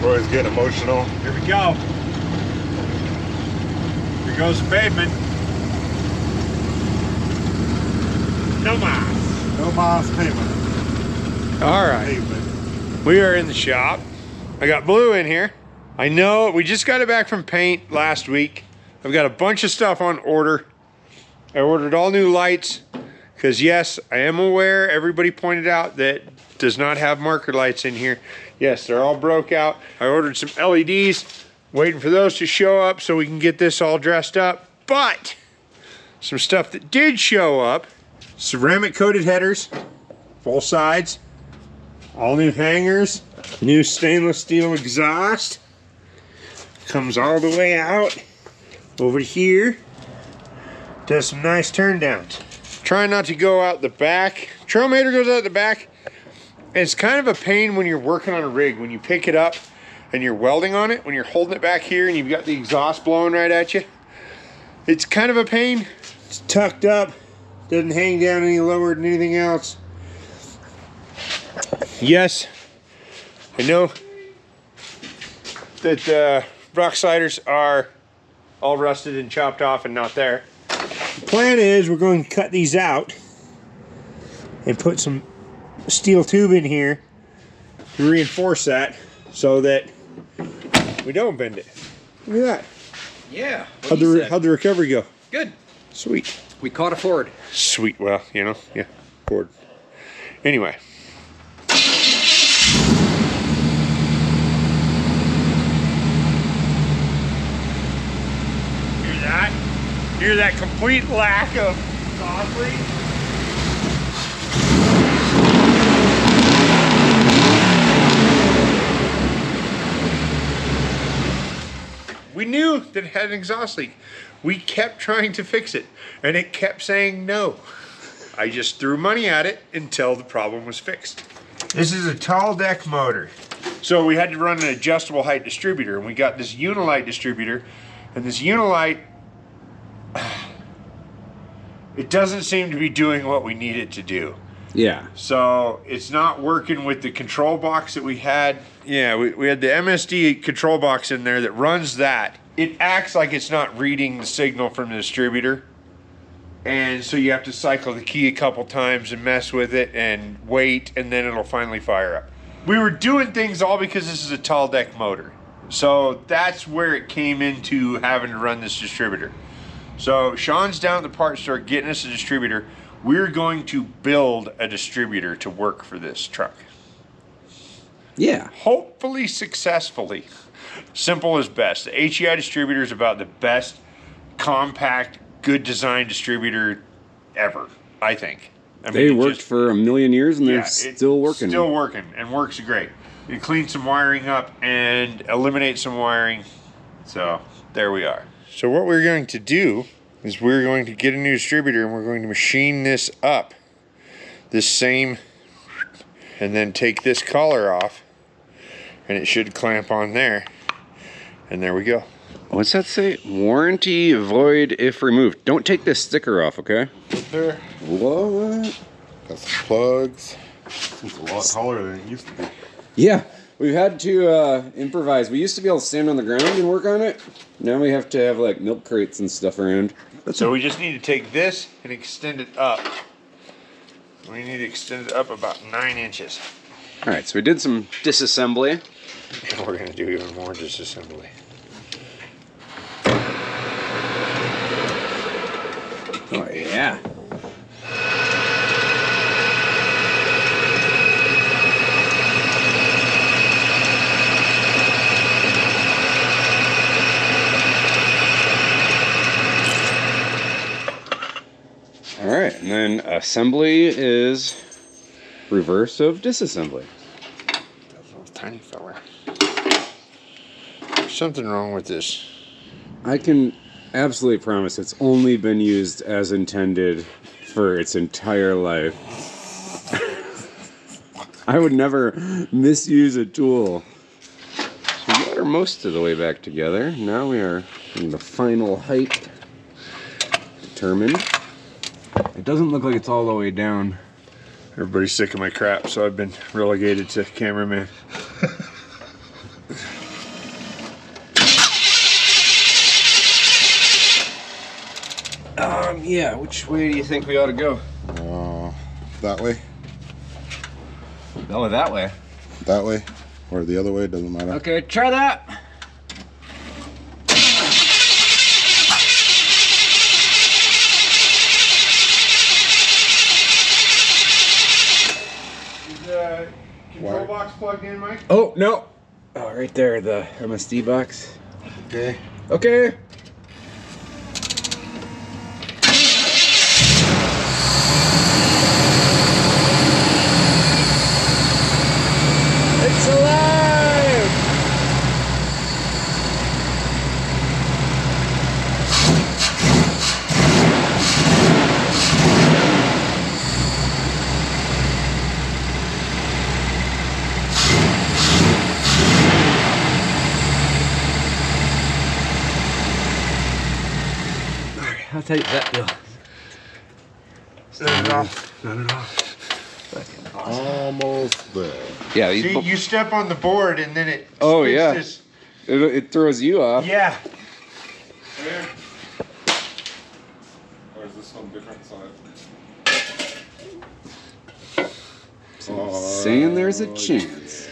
Roy's getting emotional. Here we go. Here goes the pavement. No mas. No mas pavement. All right. Pavement. We are in the shop. I got Blue in here. I know we just got it back from paint last week. I've got a bunch of stuff on order. I ordered all new lights because yes, I am aware everybody pointed out that does not have marker lights in here. Yes, they're all broke out. I ordered some LEDs, waiting for those to show up so we can get this all dressed up. But some stuff that did show up, ceramic coated headers, full sides, all new hangers, new stainless steel exhaust, comes all the way out over here, does some nice turn downs. Trying not to go out the back. Trailmater goes out the back. It's kind of a pain when you're working on a rig, when you pick it up and you're welding on it, when you're holding it back here and you've got the exhaust blowing right at you. It's kind of a pain. It's tucked up, doesn't hang down any lower than anything else. Yes, I know that rock sliders are all rusted and chopped off and not there. The plan is we're going to cut these out and put some steel tube in here to reinforce that so that we don't bend it. Look at that. Yeah. How'd the recovery go? Good. Sweet. We caught a Ford. Sweet. Well, you know, yeah, Ford. Anyway. Hear that? Hear that complete lack of exhaust leak? We knew that it had an exhaust leak. We kept trying to fix it, and it kept saying no. I just threw money at it until the problem was fixed. This is a tall deck motor. So we had to run an adjustable height distributor, and we got this Unilite distributor, and this Unilite, it doesn't seem to be doing what we need it to do. Yeah. So it's not working with the control box that we had. Yeah, we had the MSD control box in there that runs that. It acts like it's not reading the signal from the distributor. And so you have to cycle the key a couple times and mess with it and wait, and then it'll finally fire up. We were doing things all because this is a tall deck motor. So that's where it came into having to run this distributor. So Sean's down at the parts store getting us a distributor. We're going to build a distributor to work for this truck. Yeah. Hopefully successfully. Simple is best. The HEI distributor is about the best compact, good design distributor ever, I think. I mean, They worked for a million years and they're still working. Still working and works great. You clean some wiring up and eliminate some wiring. So there we are. So what we're going to do is we're going to get a new distributor and we're going to machine this up. This same, and then take this collar off and it should clamp on there. And there we go. What's that say? Warranty void if removed. Don't take this sticker off, okay? There. What? Got some plugs. It's a lot taller than it used to be. Yeah, we've had to improvise. We used to be able to stand on the ground and work on it. Now we have to have like milk crates and stuff around. So we just need to take this and extend it up. We need to extend it up about 9 inches. All right, so we did some disassembly. And we're gonna do even more disassembly. Oh yeah. All right, and then assembly is reverse of disassembly. That little tiny fella. There's something wrong with this. I can absolutely promise it's only been used as intended for its entire life. I would never misuse a tool. So we got her most of the way back together. Now we are in the final height determined. It doesn't look like it's all the way down. Everybody's sick of my crap, so I've been relegated to cameraman. Yeah, which way do you think we ought to go? That way, Oh, that way. that way, or the other way, doesn't matter. Okay, try that. Is the control Wire. box plugged in, Mike? Oh, no. Oh, right there, the MSD box. Okay. Okay. It's alive! I'll tell you that deal. Turn it off. Not at all. Almost there. Yeah, See, you step on the board and then it Oh, spits yeah. this- it throws you off. Yeah. Or is this on different side? Saying there's a chance.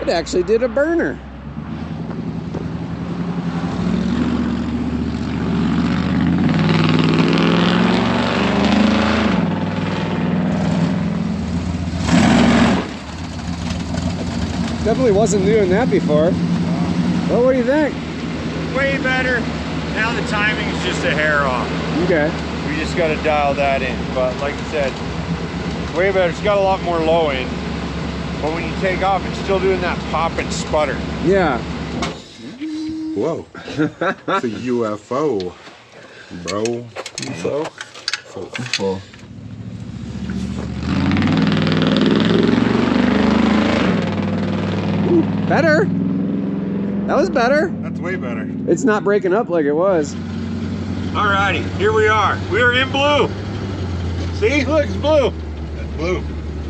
It actually did a burner. Definitely wasn't doing that before. Well, what do you think? Way better. Now the timing's just a hair off. Okay. We just got to dial that in. But like I said, way better. It's got a lot more low end. But when you take off, it's still doing that pop and sputter. Yeah. Whoa. It's a UFO, bro. UFO? UFO. Ooh, better. That was better. That's way better. It's not breaking up like it was. Alrighty, here we are. We're in blue. See, look, it's blue. That's blue.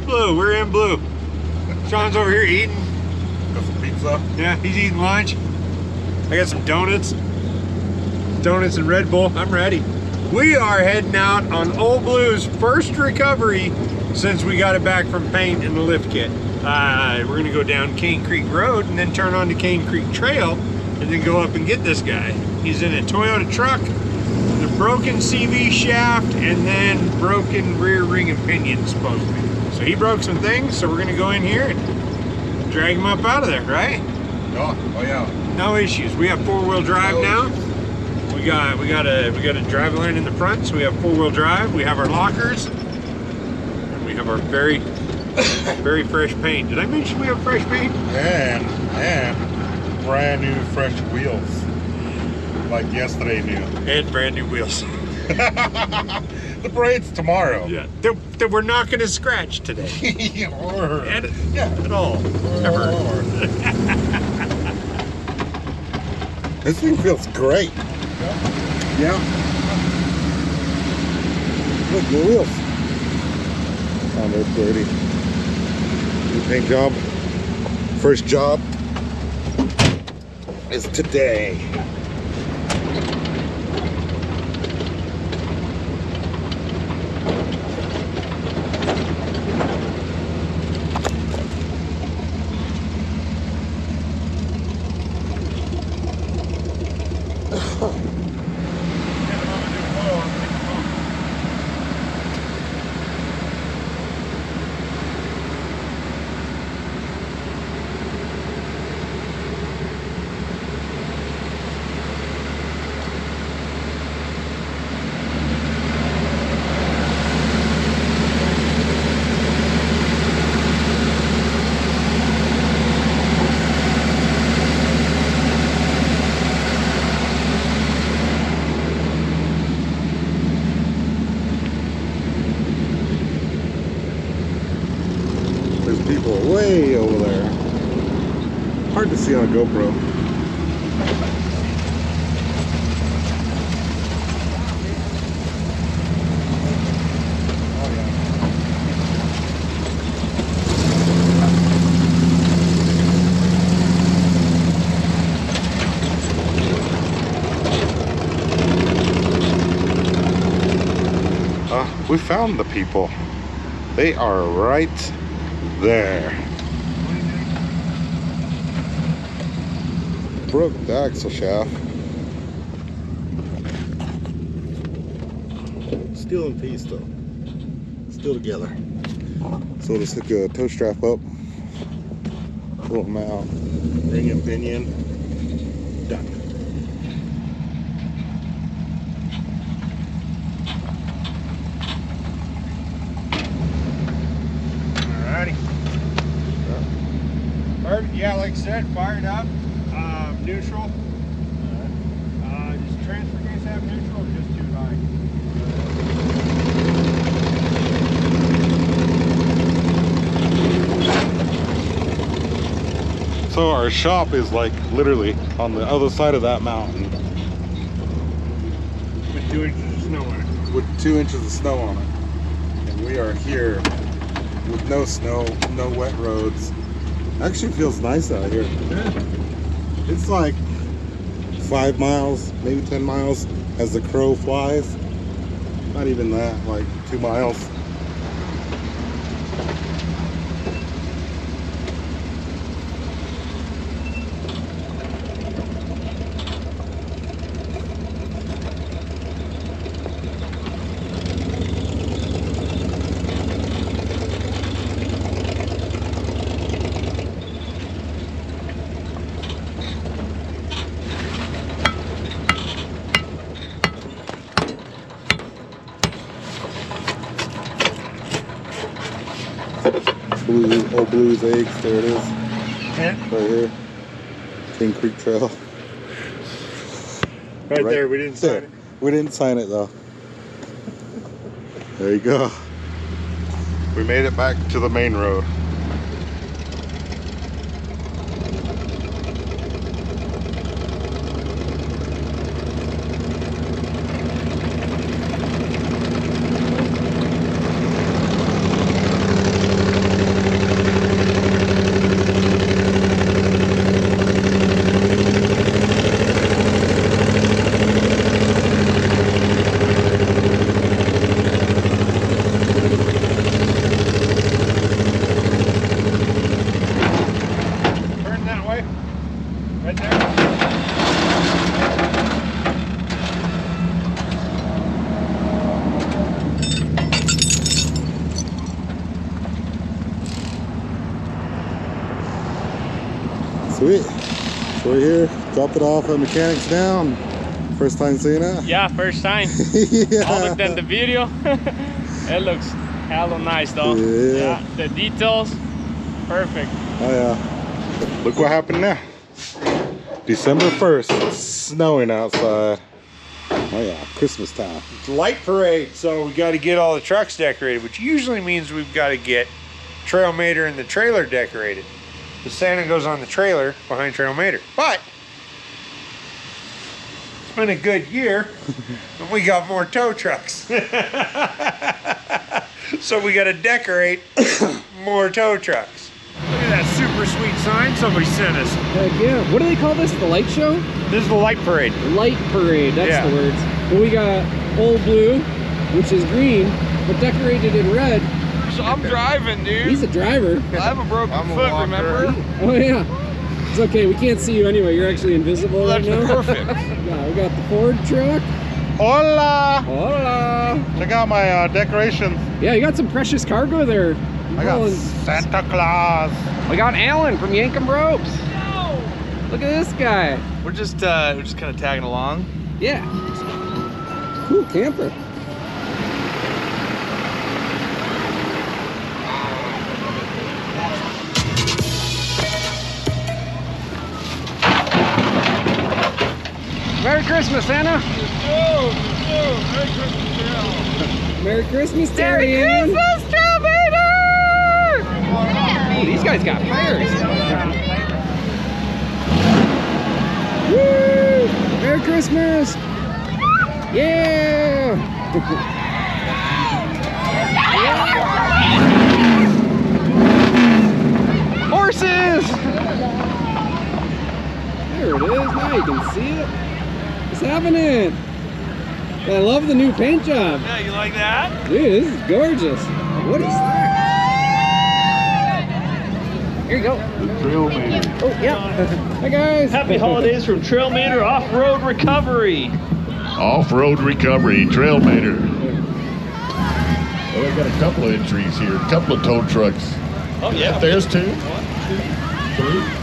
Blue, we're in blue. Sean's over here eating. Got some pizza. Yeah, he's eating lunch. I got some donuts. Donuts and Red Bull. I'm ready. We are heading out on Old Blue's first recovery since we got it back from paint and the lift kit. We're gonna go down Kane Creek Road and then turn onto Kane Creek Trail and then go up and get this guy. He's in a Toyota truck, the broken CV shaft, and then broken rear ring and pinion supposedly. So he broke some things, so we're gonna go in here and drag him up out of there, right? Oh yeah. No issues. We have 4-wheel drive now. We got a drive line in the front, so we have 4-wheel drive. We have our lockers, and we have our very fresh paint. Did I mention we have fresh paint? And brand new fresh wheels. Like yesterday new. And brand new wheels. The parade's tomorrow. Yeah, that we're not going to scratch today. At all. Ever. This thing feels great. Yeah. Look, the wheels. Oh, they're dirty. New paint job. First job is today. hard to see on a GoPro. We found the people. They are right there. Broke the axle shaft. Still in piece though. Still together. So we'll just hook a tow strap up, pull them out, ring and pinion, done. Yeah, like I said, fired up, neutral. Does transfer case have neutral or just too high? So our shop is like literally on the other side of that mountain. With 2 inches of snow on it. With 2 inches of snow on it. And we are here with no snow, no wet roads. Actually feels nice out here. Yeah. It's like 5 miles, maybe 10 miles as the crow flies. Not even that, like 2 miles. Old Blue's eggs, there it is. Yeah. Right here. Kane Creek Trail. Right there, we didn't sign it. We didn't sign it though. There you go. We made it back to the main road. Right there. Sweet. So we're here, dropped it off at Mechanics Down. First time seeing it? Yeah, first time. Yeah. I looked at the video. It looks hella nice though. Yeah. The details, perfect. Oh yeah. Look what happened now. December 1st, it's snowing outside. Oh yeah, Christmas time. It's light parade, so we got to get all the trucks decorated, which usually means we've got to get Trailmater and the trailer decorated. The Santa goes on the trailer behind Trailmater. But it's been a good year, and we got more tow trucks. So we got to decorate more tow trucks. Look at that super sweet sign somebody sent us. Heck yeah. What do they call this? The light show? This is the light parade. Light parade, that's Yeah. the words. Well, we got Old Blue, which is green, but decorated in red. So I'm driving, dude. He's a driver. I have a broken foot, remember? Oh yeah. It's okay, we can't see you anyway. You're actually invisible right now. Perfect. Yeah, we got the Ford truck. Hola! Hola. Check out my decorations. Yeah, you got some precious cargo there. I got Santa Claus. We got Alan from Yankum Ropes. Look at this guy. We're just kind of tagging along. Yeah. Cool camper. Merry Christmas, Santa. Merry Christmas, Terry. Merry Christmas, Trailmater! Ooh, these guys got fires. Christmas! Yeah! Horses! There it is. Now you can see it. It's happening. I love the new paint job. Yeah, you like that? Dude, this is gorgeous. What is that? Here you go. Trailmater. Oh, yeah. Hi, guys. Happy holidays from Trailmater Off-Road Recovery. Off-road recovery, Trailmater. Well, we've got a couple of entries here, a couple of tow trucks. Oh, yeah. There's two. 1, 2, 3.